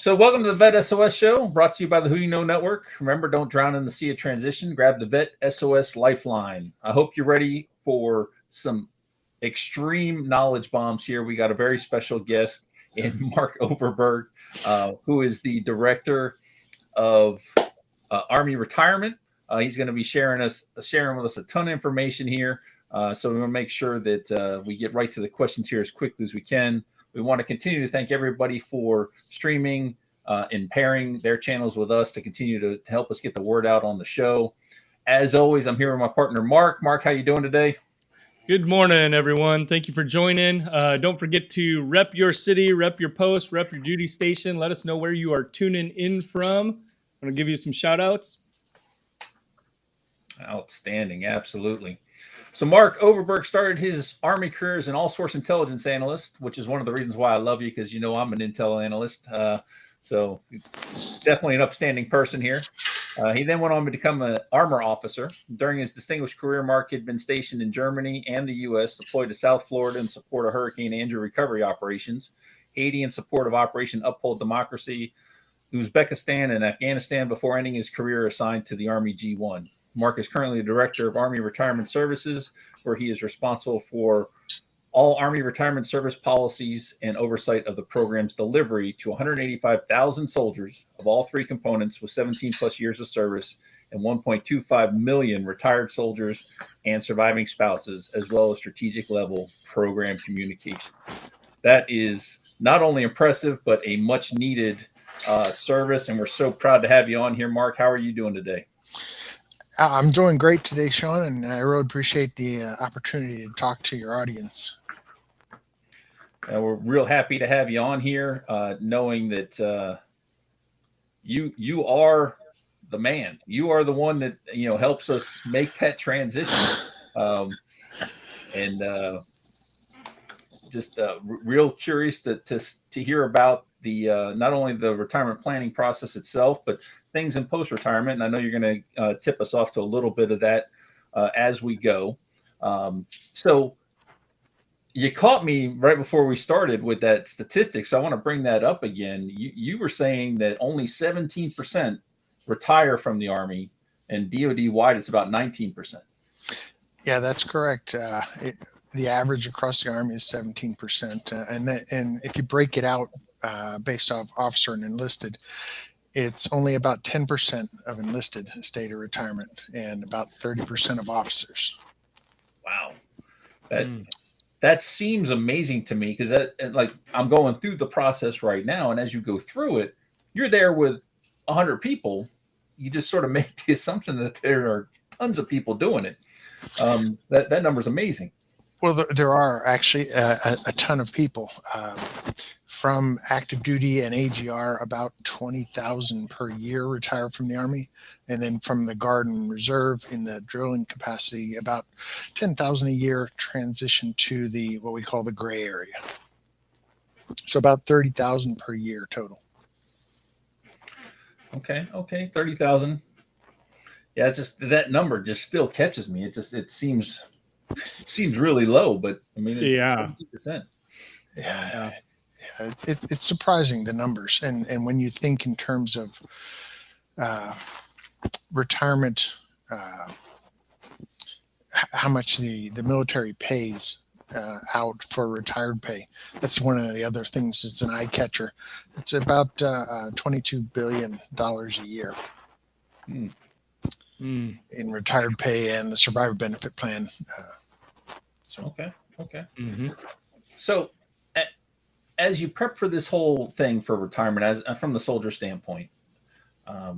So, welcome to the Vet S.O.S show, brought to you by the Who You Know Network. Remember, don't drown in the sea of transition. Grab the Vet S.O.S lifeline. I hope you're ready for some extreme knowledge bombs here. We got a very special guest in Mark Overberg, who is the director of Army Retirement. He's going to be sharing with us a ton of information here. So we want to make sure that we get right to the questions here as quickly as we can. We want to continue to thank everybody for streaming and pairing their channels with us to continue to help us get the word out on the show. As always, I'm here with my partner, Mark. Mark, how you doing today? Good morning, everyone. Thank you for joining. Don't forget to rep your city, rep your post, rep your duty station. Let us know where you are tuning in from. I'm going to give you some shout outs. Outstanding. Absolutely. So Mark Overberg started his Army career as an all-source intelligence analyst, which is one of the reasons why I love you, because you know I'm an intel analyst. So definitely an upstanding person here. He then went on to become an armor officer. During his distinguished career, Mark had been stationed in Germany and the U.S., deployed to South Florida in support of Hurricane Andrew recovery operations, Haiti in support of Operation Uphold Democracy, Uzbekistan and Afghanistan, before ending his career assigned to the Army G1. Mark is currently the director of Army Retirement Services, where he is responsible for all Army retirement service policies and oversight of the program's delivery to 185,000 soldiers of all three components with 17 plus years of service and 1.25 million retired soldiers and surviving spouses, as well as strategic level program communication. That is not only impressive, but a much needed service. And we're so proud to have you on here, Mark. How are you doing today? I'm doing great today, Sean, and I really appreciate the opportunity to talk to your audience. We're real happy to have you on here, knowing that you are the man. You are the one that helps us make that transition, just real curious to hear about the not only the retirement planning process itself, but things in post-retirement. And I know you're going to tip us off to a little bit of that as we go. So you caught me right before we started with that statistic. So I want to bring that up again. You were saying that only 17% retire from the Army, and DoD wide, it's about 19%. Yeah, that's correct. The average across the Army is 17%. And if you break it out based off officer and enlisted, it's only about 10% of enlisted stay to retirement and about 30% of officers. Wow. That seems amazing to me, because I'm going through the process right now. And as you go through it, you're there with 100 people. You just sort of make the assumption that there are tons of people doing it. That number is amazing. Well, there are actually a ton of people. From active duty and AGR, about 20,000 per year retire from the Army. And then from the Guard and Reserve in the drilling capacity, about 10,000 a year transition to what we call the gray area. So about 30,000 per year total. Okay. 30,000. Yeah, it's just that number just still catches me. It seems really low, but I mean, yeah. 50%. Yeah. It's surprising, the numbers, and when you think in terms of retirement, how much the military pays out for retired pay. That's one of the other things. It's an eye catcher. It's about $22 billion a year in retired pay and the survivor benefit plan. Okay. Mm-hmm. So, as you prep for this whole thing for retirement, from the soldier standpoint, I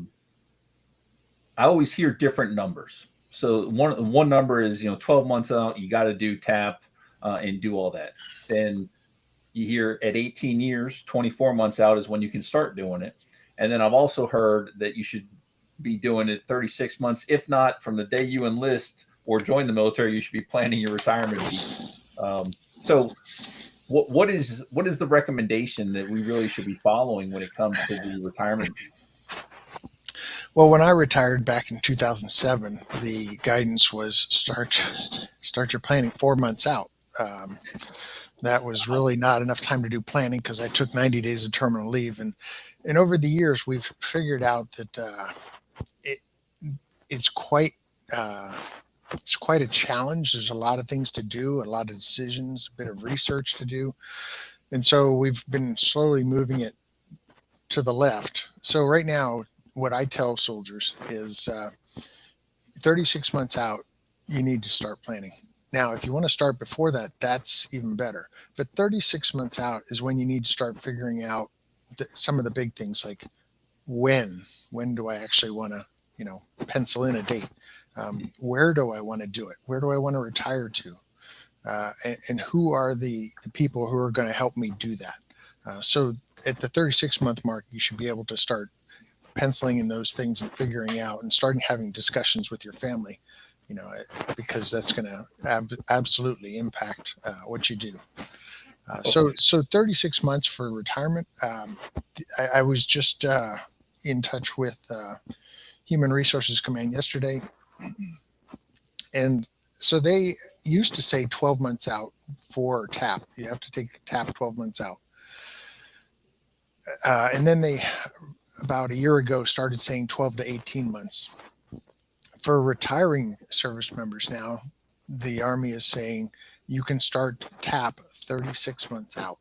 always hear different numbers. So one number is 12 months out, you got to do TAP and do all that. Then you hear at 18 years, 24 months out is when you can start doing it. And then I've also heard that you should be doing it 36 months, if not from the day you enlist or join the military. You should be planning your retirement. So what is the recommendation that we really should be following when it comes to the retirement? Well, when I retired back in 2007, the guidance was start your planning 4 months out. That was really not enough time to do planning because I took 90 days of terminal leave. And over the years, we've figured out that it, it's quite a challenge. There's a lot of things to do, a lot of decisions, a bit of research to do. And so we've been slowly moving it to the left. So right now, what I tell soldiers is 36 months out, you need to start planning. Now, if you want to start before that, that's even better. But 36 months out is when you need to start figuring out some of the big things like when do I actually want to, pencil in a date? Where do I want to do it? Where do I want to retire to? And who are the people who are going to help me do that? So at the 36-month mark, you should be able to start penciling in those things and figuring out and starting having discussions with your family, because that's going to absolutely impact what you do. So 36 months for retirement. I was just in touch with Human Resources Command yesterday. And so they used to say 12 months out for TAP. You have to take TAP 12 months out. And then they, about a year ago, started saying 12 to 18 months. For retiring service members now, the Army is saying you can start TAP 36 months out.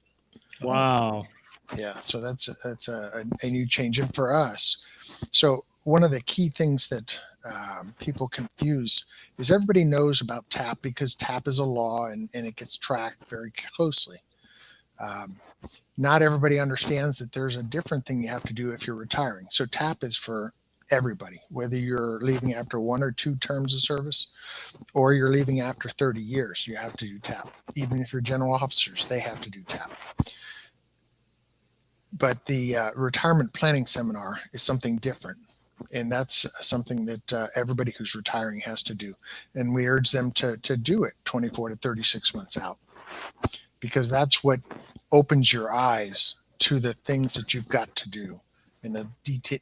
Wow. Yeah, so that's a new change. And for us, so one of the key things that people confuse is everybody knows about TAP because TAP is a law and it gets tracked very closely. Not everybody understands that there's a different thing you have to do if you're retiring. So TAP is for everybody, whether you're leaving after 1 or 2 terms of service or you're leaving after 30 years, you have to do TAP. Even if you're general officers, they have to do TAP. But the retirement planning seminar is something different. And that's something that everybody who's retiring has to do. And we urge them to do it 24 to 36 months out, because that's what opens your eyes to the things that you've got to do and the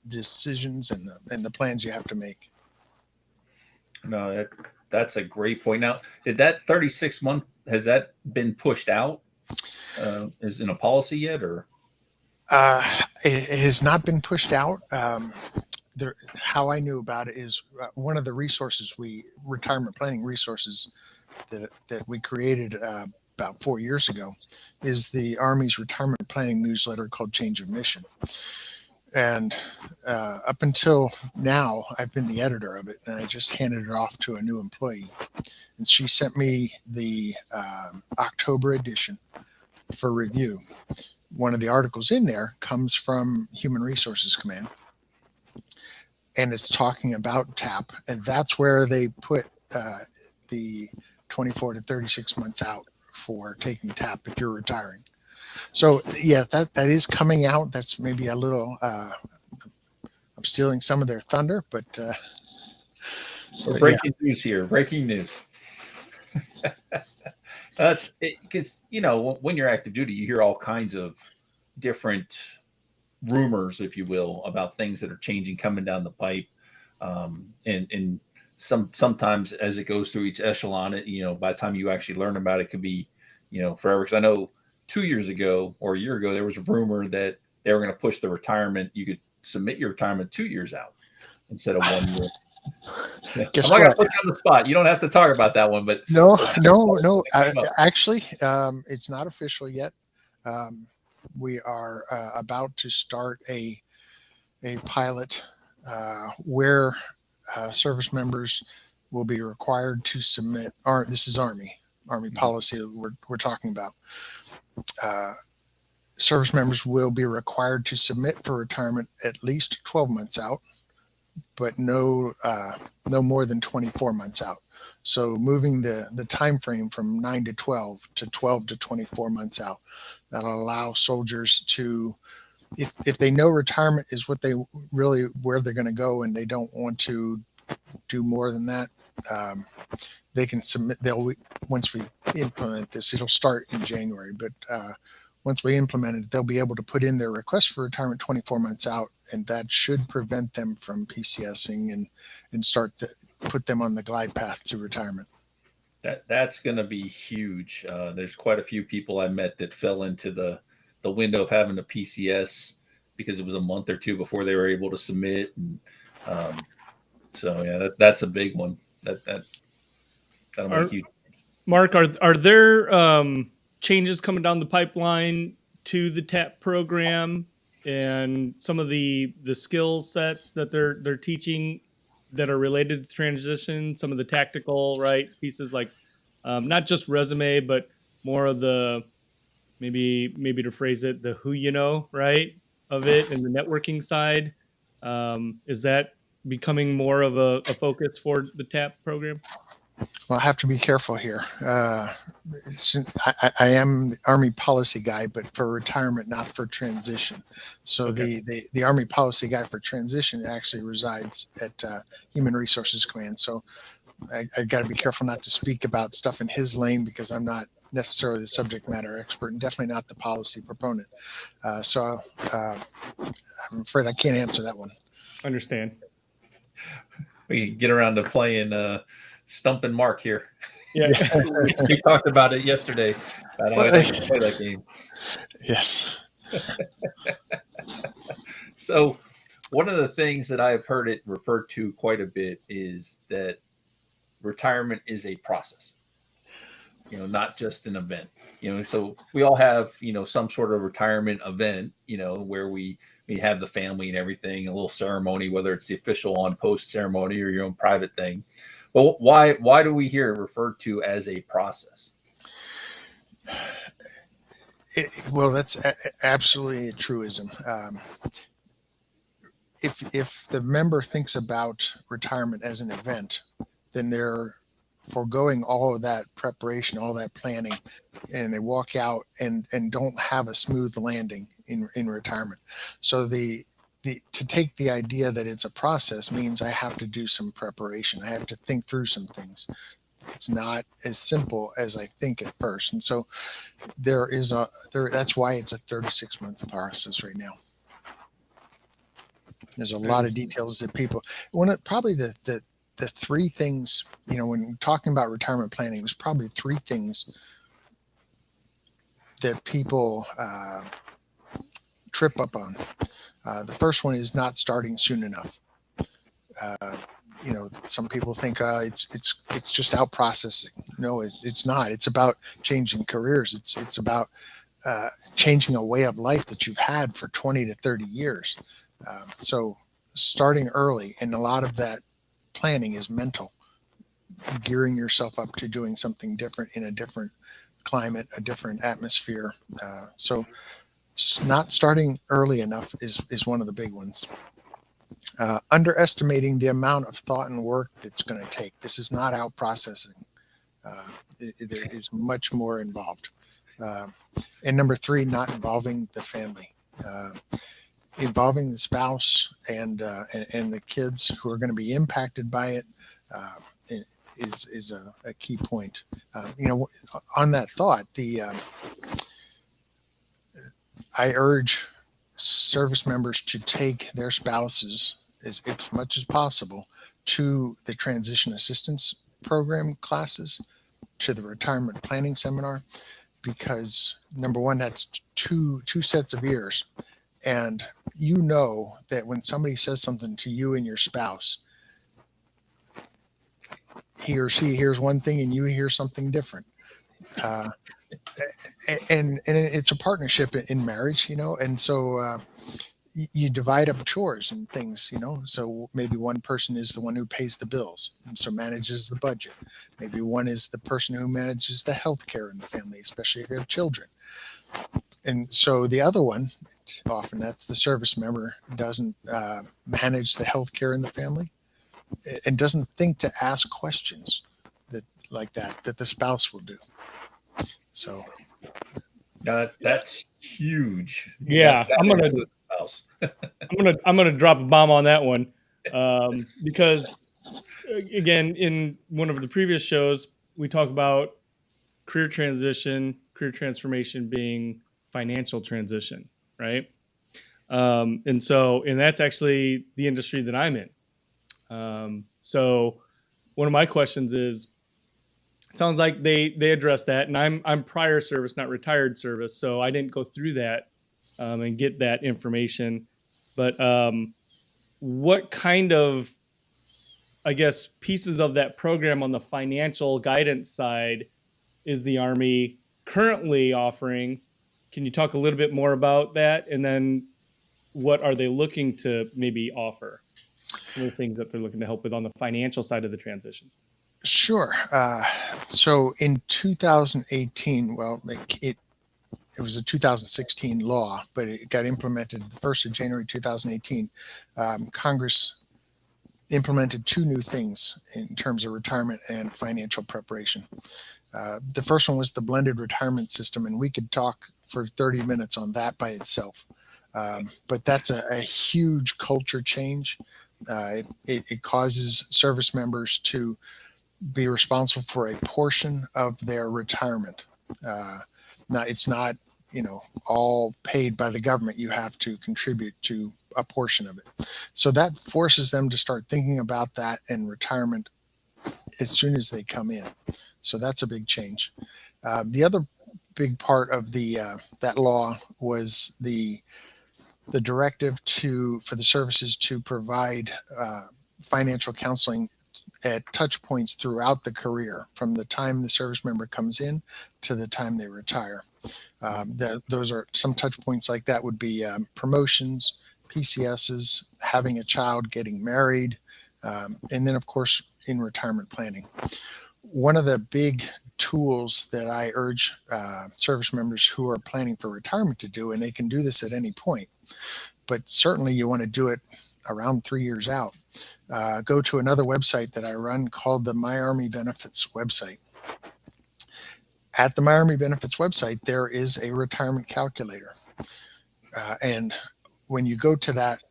decisions and the plans you have to make. No, that's a great point. Now, did that 36-month, has that been pushed out? Is in a policy yet, or? It has not been pushed out. How I knew about it is one of the resources retirement planning resources that we created about 4 years ago is the Army's retirement planning newsletter called Change of Mission. And up until now, I've been the editor of it, and I just handed it off to a new employee. And she sent me the October edition for review. One of the articles in there comes from Human Resources Command, and it's talking about TAP, and that's where they put the 24 to 36 months out for taking TAP if you're retiring. So yeah, that is coming out. That's maybe a little. I'm stealing some of their thunder, but Breaking news here. Breaking news. That's because when you're active duty, you hear all kinds of different rumors, if you will, about things that are changing coming down the pipe, and sometimes as it goes through each echelon, by the time you actually learn about it, could be forever. Because I know 2 years ago or a year ago there was a rumor that they were going to push the retirement. You could submit your retirement 2 years out instead of 1 year. I'm not going to put you on the spot. You don't have to talk about that one, but no. Actually, it's not official yet. We are about to start a pilot where service members will be required to submit. This is Army policy that we're talking about. Service members will be required to submit for retirement at least 12 months out, but no more than 24 months out. So moving the time frame from 9 to 12 to 12 to 24 months out, that'll allow soldiers to, if they know retirement is what they really where they're going to go, and they don't want to do more than that, they can submit. Once we implement this, it'll start in January, but once we implement it, they'll be able to put in their request for retirement 24 months out, and that should prevent them from PCSing and start to put them on the glide path to retirement. That's going to be huge. There's quite a few people I met that fell into the window of having a PCS because it was a month or two before they were able to submit. And so yeah, that's a big one. That'll make Are, huge. Mark, are there changes coming down the pipeline to the TAP program and some of the skill sets that they're teaching that are related to transition? Some of the tactical pieces, like not just resume, but more of the maybe to phrase it, the who you know of it and the networking side. Is that becoming more of a focus for the TAP program? Well, I have to be careful here. I am the Army policy guy, but for retirement, not for transition. So Okay. the Army policy guy for transition actually resides at Human Resources Command. So I got to be careful not to speak about stuff in his lane because I'm not necessarily the subject matter expert and definitely not the policy proponent. So I'm afraid I can't answer that one. Understand. We get around to playing Stump and Mark here. Yeah. We talked about it yesterday. I don't like to play that game. Yes. So one of the things that I've heard it referred to quite a bit is that retirement is a process, not just an event. So we all have, some sort of retirement event, where we have the family and everything, a little ceremony, whether it's the official on post ceremony or your own private thing. But why do we hear it referred to as a process? Well, that's absolutely a truism. If the member thinks about retirement as an event, then they're foregoing all of that preparation, all that planning, and they walk out and don't have a smooth landing in retirement. So to take the idea that it's a process means I have to do some preparation. I have to think through some things. It's not as simple as I think at first. And so that's why it's a 36 month process right now. There's a lot of details that people probably the three things, when talking about retirement planning, there's probably three things that people trip up on. The first one is not starting soon enough. Some people think it's just out processing. No, it's not. It's about changing careers. It's about changing a way of life that you've had for 20 to 30 years. So starting early, and a lot of that planning is mental, gearing yourself up to doing something different in a different climate, a different atmosphere. So not starting early enough is one of the big ones. Underestimating the amount of thought and work that's going to take. This is not out processing. There is much more involved. And number three, not involving the family. Involving the spouse and the kids who are going to be impacted by it is a key point. On that thought, I urge service members to take their spouses as much as possible to the transition assistance program classes, to the retirement planning seminar, because number one, that's two sets of ears. And that when somebody says something to you and your spouse, he or she hears one thing and you hear something different. And it's a partnership in marriage, and so you divide up chores and things, so maybe one person is the one who pays the bills and so manages the budget. Maybe one is the person who manages the healthcare in the family, especially if you have children. And so the other one, often that's the service member, doesn't manage the healthcare in the family and doesn't think to ask questions that the spouse will do. So that's huge. Yeah, I'm gonna drop a bomb on that one, because again, in one of the previous shows, we talk about career transformation being financial transition, right? And that's actually the industry that I'm in. So one of my questions is, sounds like they address that, and I'm prior service, not retired service, so I didn't go through that and get that information. But what kind of, I guess, pieces of that program on the financial guidance side is the Army currently offering? Can you talk a little bit more about that? And then what are they looking to maybe offer? Some of the things that they're looking to help with on the financial side of the transition. Sure. So in 2018, well, it was a 2016 law, but it got implemented the 1st of January 2018. Congress implemented 2 new things in terms of retirement and financial preparation. The first one was the blended retirement system, and we could talk for 30 minutes on that by itself. But that's a huge culture change. It causes service members to be responsible for a portion of their retirement. It's not, all paid by the government. You have to contribute to a portion of it. So that forces them to start thinking about that in retirement as soon as they come in. So that's a big change. The other big part of that law was the directive for the services to provide financial counseling at touch points throughout the career, from the time the service member comes in to the time they retire. Those are some touch points like that would be promotions, PCSs, having a child, getting married, and then of course in retirement planning. One of the big tools that I urge service members who are planning for retirement to do, and they can do this at any point, but certainly you want to do it around 3 years out. Go to another website that I run called the My Army Benefits website. At the My Army Benefits website, there is a retirement calculator. And when you go to that,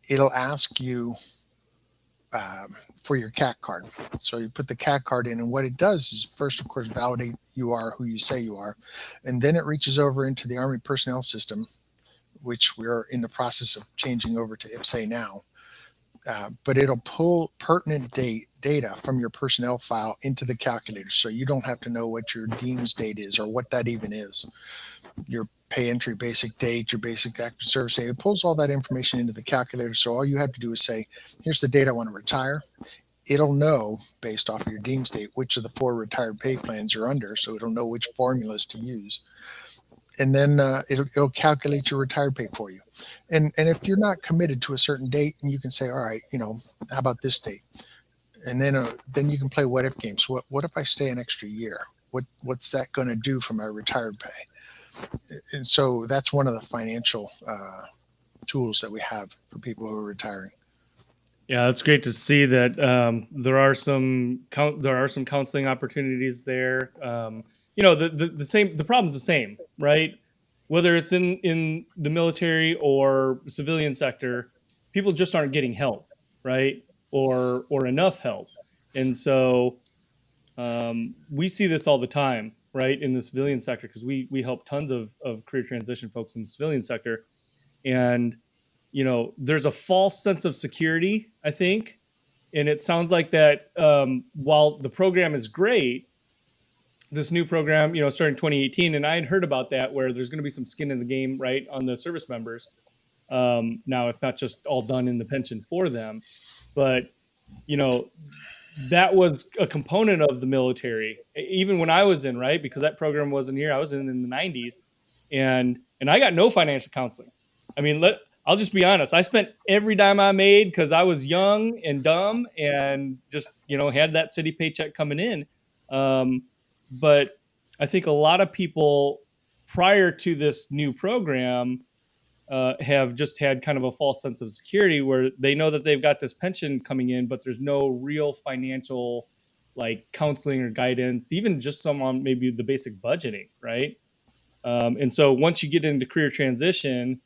it'll ask you for your CAC card. So you put the CAC card in, and what it does is first, of course, validate you are who you say you are. And then it reaches over into the Army personnel system, which we're in the process of changing over to IPSA now. But it'll pull pertinent data from your personnel file into the calculator. So you don't have to know what your deems date is or what that even is. Your pay entry basic date, your basic active service date. It pulls all that information into the calculator. So all you have to do is say, here's the date I want to retire. It'll know, based off of your deems date, which of the 4 retired pay plans you're under. So it'll know which formulas to use. And then it'll calculate your retired pay for you. And if you're not committed to a certain date, and you can say, all right, how about this date? And then you can play what if games. What if I stay an extra year? What's that going to do for my retired pay? And so that's one of the financial tools that we have for people who are retiring. Yeah, it's great to see that there are some counseling opportunities there. The problem's the same, right? Whether it's in the military or civilian sector, people just aren't getting help, right? Or enough help. And so we see this all the time, right, in the civilian sector, because we help tons of career transition folks in the civilian sector. And, there's a false sense of security, I think. And it sounds like that while the program is great, this new program, starting 2018, and I had heard about that, where there's going to be some skin in the game, right, on the service members. Now it's not just all done in the pension for them, but that was a component of the military, even when I was in, right, because that program wasn't here. I was in the 90s, and I got no financial counseling. I mean, I'll just be honest. I spent every dime I made because I was young and dumb and just had that city paycheck coming in. But I think a lot of people prior to this new program have just had kind of a false sense of security, where they know that they've got this pension coming in, but there's no real financial counseling or guidance, even just some on maybe the basic budgeting, right? And so once you get into career transition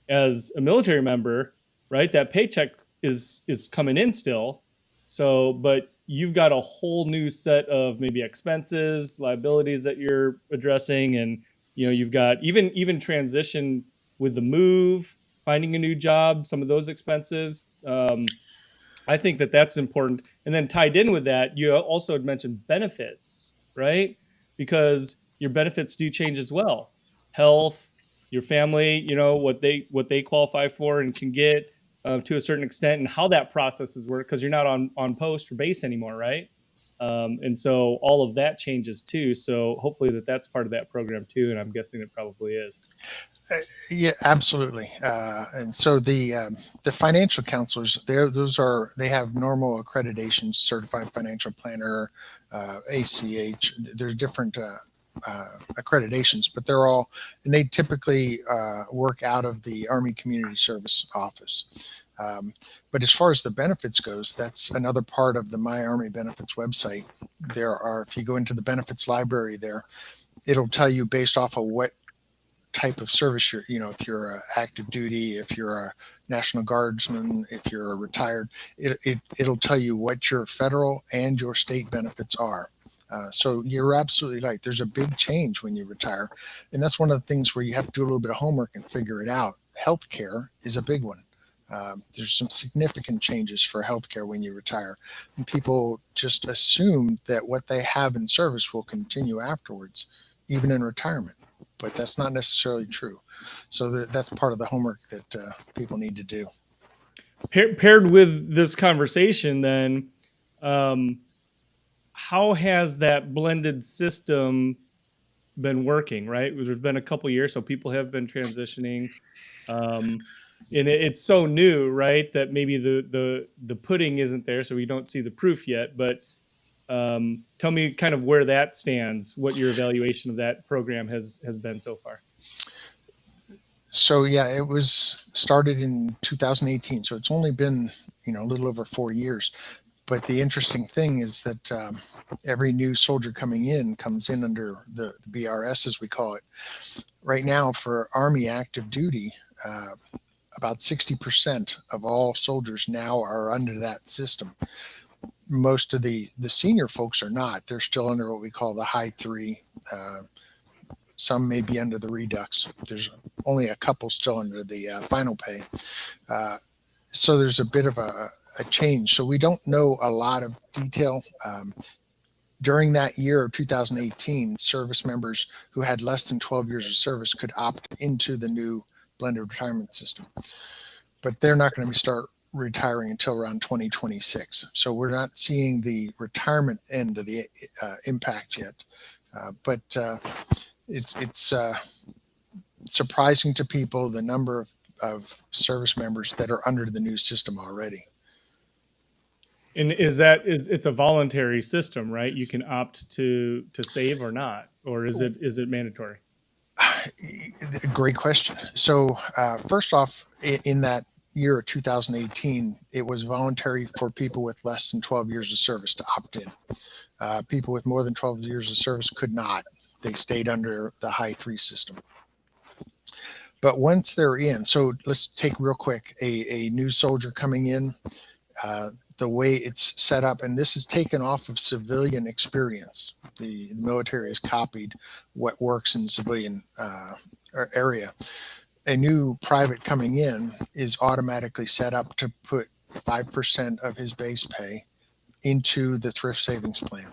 as a military member, right, that paycheck is coming in still. So, but you've got a whole new set of maybe expenses, liabilities that you're addressing. And, you've got even transition with the move, finding a new job, some of those expenses. I I think that that's important. And then tied in with that, you also had mentioned benefits, right? Because your benefits do change as well. Health, your family, what they qualify for and can get to a certain extent, and how that processes work, because you're not on post or base anymore, right? And so all of that changes too. So hopefully that's part of that program too, and I'm guessing it probably is. Yeah, absolutely. And so the financial counselors, they have normal accreditations, certified financial planner, ACH. There's different accreditations, but they're all, and they typically work out of the Army Community Service office. But as far as the benefits goes, that's another part of the My Army Benefits website. If you go into the benefits library there, it'll tell you based off of what type of service if you're active duty, if you're a National Guardsman, if you're a retired, it'll tell you what your federal and your state benefits are. So you're absolutely right. There's a big change when you retire. And that's one of the things where you have to do a little bit of homework and figure it out. Healthcare is a big one. There's some significant changes for healthcare when you retire. And people just assume that what they have in service will continue afterwards, even in retirement. But that's not necessarily true. So that's part of the homework that people need to do. Paired with this conversation, then, how has that blended system been working? Right, there's been a couple years, so people have been transitioning, and it's so new, right, that maybe the pudding isn't there, so we don't see the proof yet. But tell me kind of where that stands, what your evaluation of that program has been so far. So yeah, it was started in 2018. So it's only been, a little over 4 years. But the interesting thing is that every new soldier coming in comes in under the BRS, as we call it. Right now for Army active duty, about 60% of all soldiers now are under that system. Most of the senior folks are not. They're still under what we call the high 3. Some may be under the redux. There's only a couple still under the final pay. So there's a bit of a change. So we don't know a lot of detail. During that year of 2018, service members who had less than 12 years of service could opt into the new blended retirement system. But they're not going to start retiring until around 2026. So we're not seeing the retirement end of the impact yet. But it's surprising to people the number of service members that are under the new system already. And it's a voluntary system, right? You can opt to save or not, or is it mandatory? Great question. So first off, in that year of 2018, it was voluntary for people with less than 12 years of service to opt in. People with more than 12 years of service could not. They stayed under the high 3 system. But once they're in, so let's take real quick a new soldier coming in, the way it's set up, and this is taken off of civilian experience. The military has copied what works in civilian area. A new private coming in is automatically set up to put 5% of his base pay into the thrift savings plan.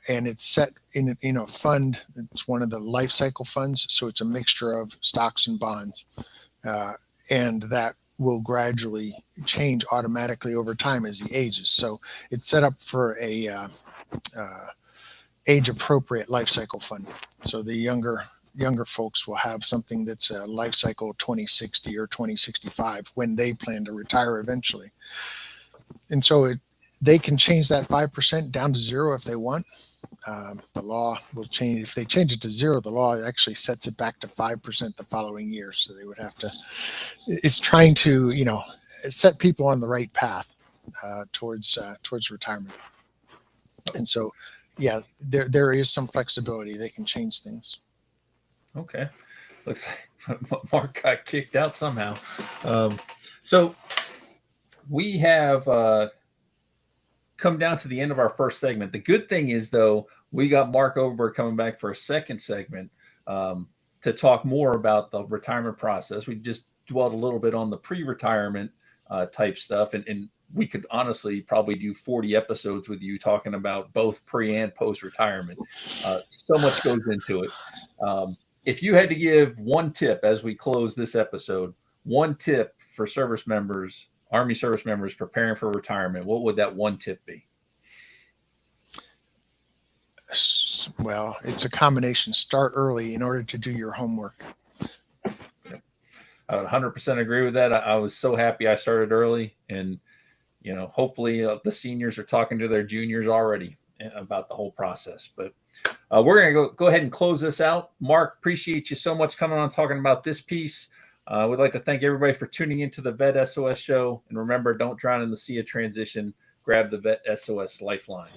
And it's set in a fund. It's one of the life cycle funds. So it's a mixture of stocks and bonds. And that will gradually change automatically over time as he ages. So it's set up for a age appropriate life cycle fund. So the younger folks will have something that's a life cycle 2060 or 2065 when they plan to retire eventually. And so they can change that 5% down to 0 if they want. The law will change. If they change it to 0, the law actually sets it back to 5% the following year. So they would have to, it's trying to, set people on the right path towards retirement. And so, yeah, there is some flexibility. They can change things. Okay. Looks like Mark got kicked out somehow. So we have come down to the end of our first segment. The good thing is, though, we got Mark Overberg coming back for a second segment to talk more about the retirement process. We just dwelled a little bit on the pre-retirement type stuff and we could honestly probably do 40 episodes with you talking about both pre and post retirement. So much goes into it. If you had to give one tip as we close this episode, one tip for service members, Army service members preparing for retirement, what would that one tip be? Well, it's a combination. Start early in order to do your homework. I would 100% agree with that. I was so happy I started early, and hopefully the seniors are talking to their juniors already about the whole process. But we're going to go ahead and close this out. Mark, appreciate you so much coming on talking about this piece. We'd like to thank everybody for tuning into the Vet SOS show. And remember, don't drown in the sea of transition. Grab the Vet SOS lifeline.